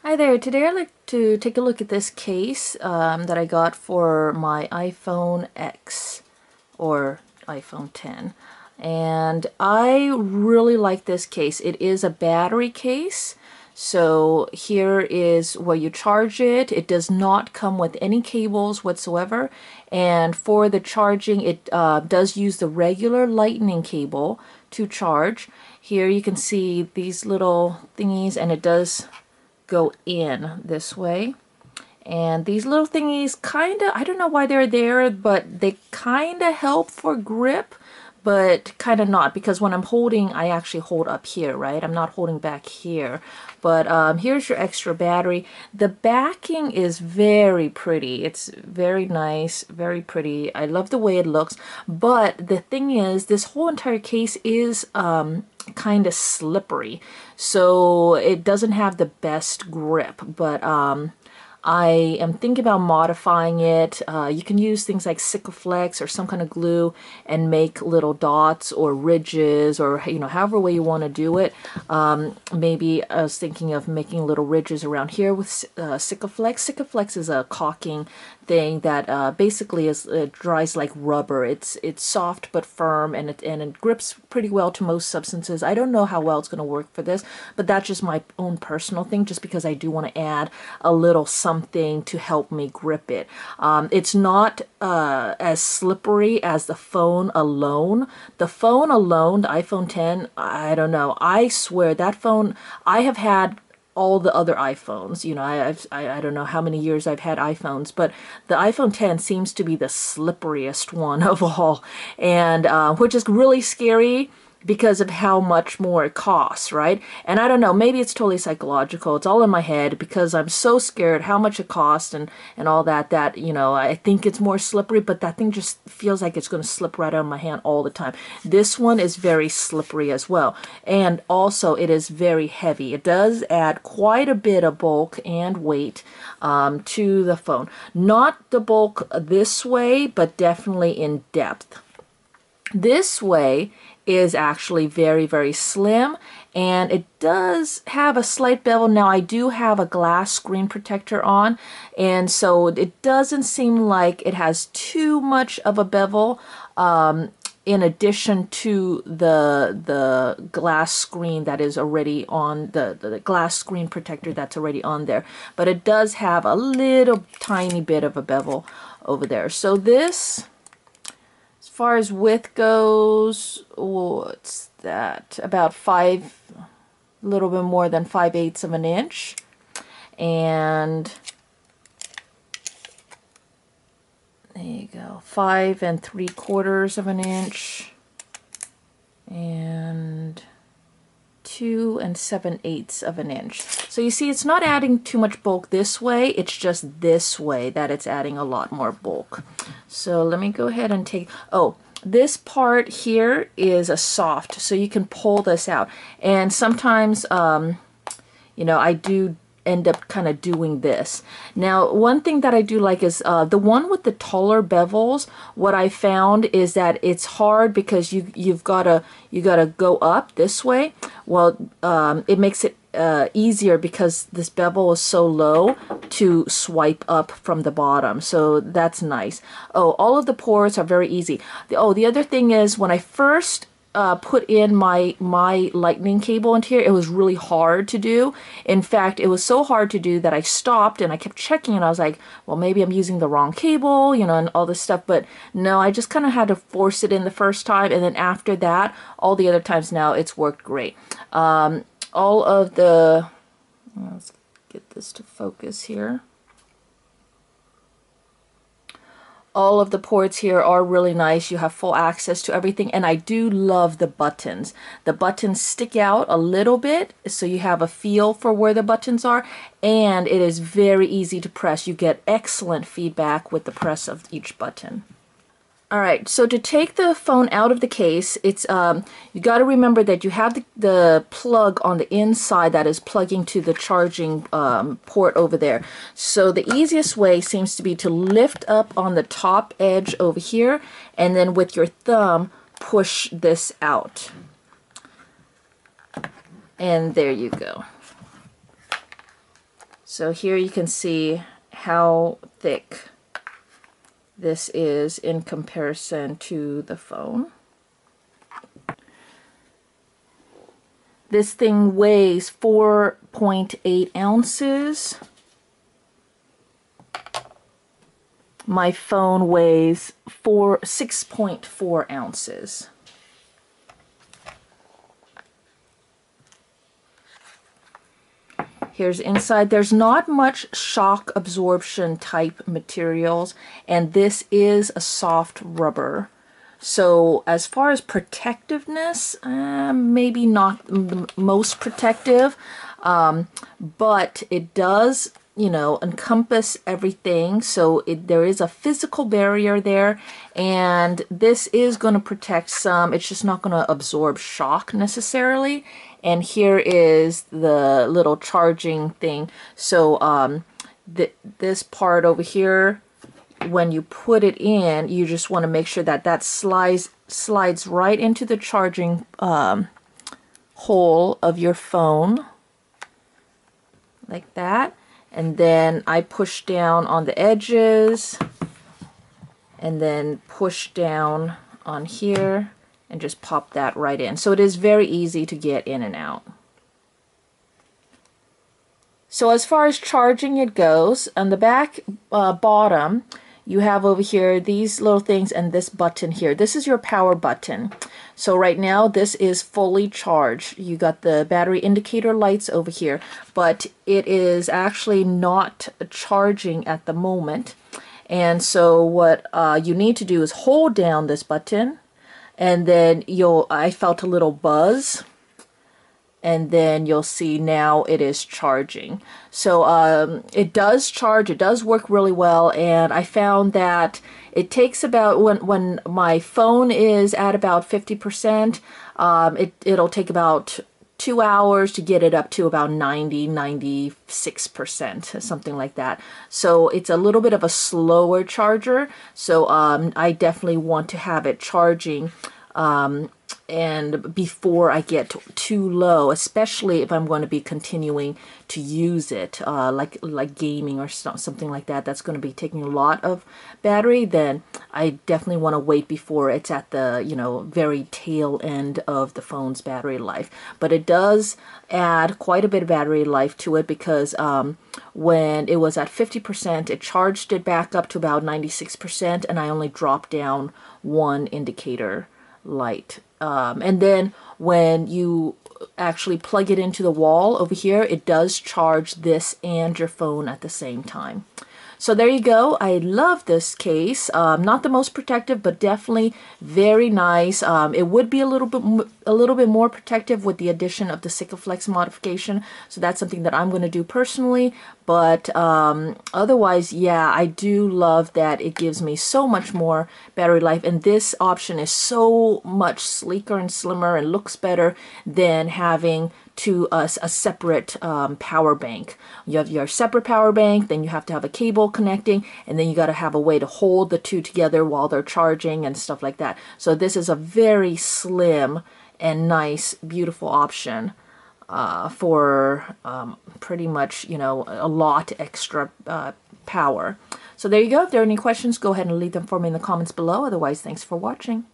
Hi there, today I'd like to take a look at this case that I got for my iPhone X or iPhone 10. And I really like this case. It is a battery case. So here is where you charge it. It does not come with any cables whatsoever. And for the charging, it does use the regular lightning cable to charge. Here you can see these little thingies, and it does go in this way. And these little thingies kind of, I don't know why they're there, but they kind of help for grip, but kind of not, because when I'm holding, I actually hold up here, right? I'm not holding back here. But here's your extra battery. The backing is very pretty. It's very nice, very pretty. I love the way it looks. But the thing is, this whole entire case is kind of slippery, so it doesn't have the best grip. But I am thinking about modifying it. You can use things like Sikaflex or some kind of glue and make little dots or ridges, or however way you want to do it. Maybe I was thinking of making little ridges around here with Sikaflex. Sikaflex is a caulking thing that basically dries like rubber. It's soft but firm, and it grips pretty well to most substances. I don't know how well it's going to work for this, but that's just my own personal thing, just because I do want to add a little something to help me grip it. It's not as slippery as the phone alone. The phone alone, the iPhone 10, I don't know. I swear that phone, I have had all the other iPhones. I don't know how many years I've had iPhones, but the iPhone 10 seems to be the slipperiest one of all, and which is really scary because of how much more it costs, right? And I don't know, maybe it's totally psychological. It's all in my head because I'm so scared how much it costs and all that I think it's more slippery, but that thing just feels like it's going to slip right out of my hand all the time. This one is very slippery as well, and also it is very heavy. It does add quite a bit of bulk and weight to the phone. Not the bulk this way, but definitely in depth. This way is actually very, very slim, and it does have a slight bevel. Now, I do have a glass screen protector on, and so it doesn't seem like it has too much of a bevel in addition to the glass screen that is already on, the glass screen protector that's already on there. But it does have a little tiny bit of a bevel over there. So this, as far as width goes, what's that? About a little bit more than 5/8 of an inch. And there you go, 5 3/4 of an inch. And 2 7/8 of an inch. So you see, it's not adding too much bulk this way, it's just this way that it's adding a lot more bulk. So let me go ahead and take, this part here is a soft, so you can pull this out. And sometimes, I do end up kind of doing this. Now, one thing that I do like is the one with the taller bevels. What I found is that it's hard because you gotta go up this way. Well, it makes it easier because this bevel is so low to swipe up from the bottom, so that's nice. All of the ports are very easy. The other thing is, when I first put in my lightning cable into here, it was really hard to do. In fact, it was so hard to do that I stopped and I kept checking, and I was like, well, maybe I'm using the wrong cable, and all this stuff. But no, I just kind of had to force it in the first time, and then after that, all the other times now, it's worked great. All of the, let's get this to focus here. All of the ports here are really nice. You have full access to everything, and I do love the buttons. The buttons stick out a little bit, so you have a feel for where the buttons are, and it is very easy to press. You get excellent feedback with the press of each button. Alright, so to take the phone out of the case, it's you got to remember that you have the plug on the inside that is plugging to the charging port over there. So the easiest way seems to be to lift up on the top edge over here, and then with your thumb push this out. And there you go. So here you can see how thick this is in comparison to the phone. This thing weighs 4.8 ounces. My phone weighs 6.4 ounces. Here's inside. There's not much shock absorption type materials, and this is a soft rubber. So as far as protectiveness, maybe not the most protective, but it does, you know, encompass everything. So there is a physical barrier there, and this is going to protect some. It's just not going to absorb shock necessarily. And here is the little charging thing. So this part over here, when you put it in, you just want to make sure that that slides right into the charging hole of your phone, like that. And then I push down on the edges, and then push down on here, and just pop that right in. So it is very easy to get in and out. So as far as charging it goes, on the back bottom, you have over here these little things and this button here. This is your power button. So right now this is fully charged. You got the battery indicator lights over here, but it is actually not charging at the moment. And so what you need to do is hold down this button, and then I felt a little buzz, and then you'll see now it is charging. So it does charge, it does work really well, and I found that it takes about, when my phone is at about 50%, it'll take about 2 hours to get it up to about 96%, something like that. So it's a little bit of a slower charger. So I definitely want to have it charging and before I get too low, especially if I'm going to be continuing to use it, like gaming or something like that, that's going to be taking a lot of battery, then I definitely want to wait before it's at the, you know, very tail end of the phone's battery life. But it does add quite a bit of battery life to it, because when it was at 50%, it charged it back up to about 96%, and I only dropped down one indicator light. And then when you actually plug it into the wall over here, it does charge this and your phone at the same time. So there you go. I love this case. Not the most protective, but definitely very nice. It would be a little bit more protective with the addition of the Sikaflex modification. So that's something that I'm going to do personally. But otherwise, yeah, I do love that it gives me so much more battery life. And this option is so much sleeker and slimmer and looks better than having a separate power bank. You have your separate power bank, then you have to have a cable connecting, and then you got to have a way to hold the two together while they're charging and stuff like that. So this is a very slim and nice, beautiful option for pretty much, you know, a lot extra power. So there you go. If there are any questions, go ahead and leave them for me in the comments below. Otherwise, thanks for watching.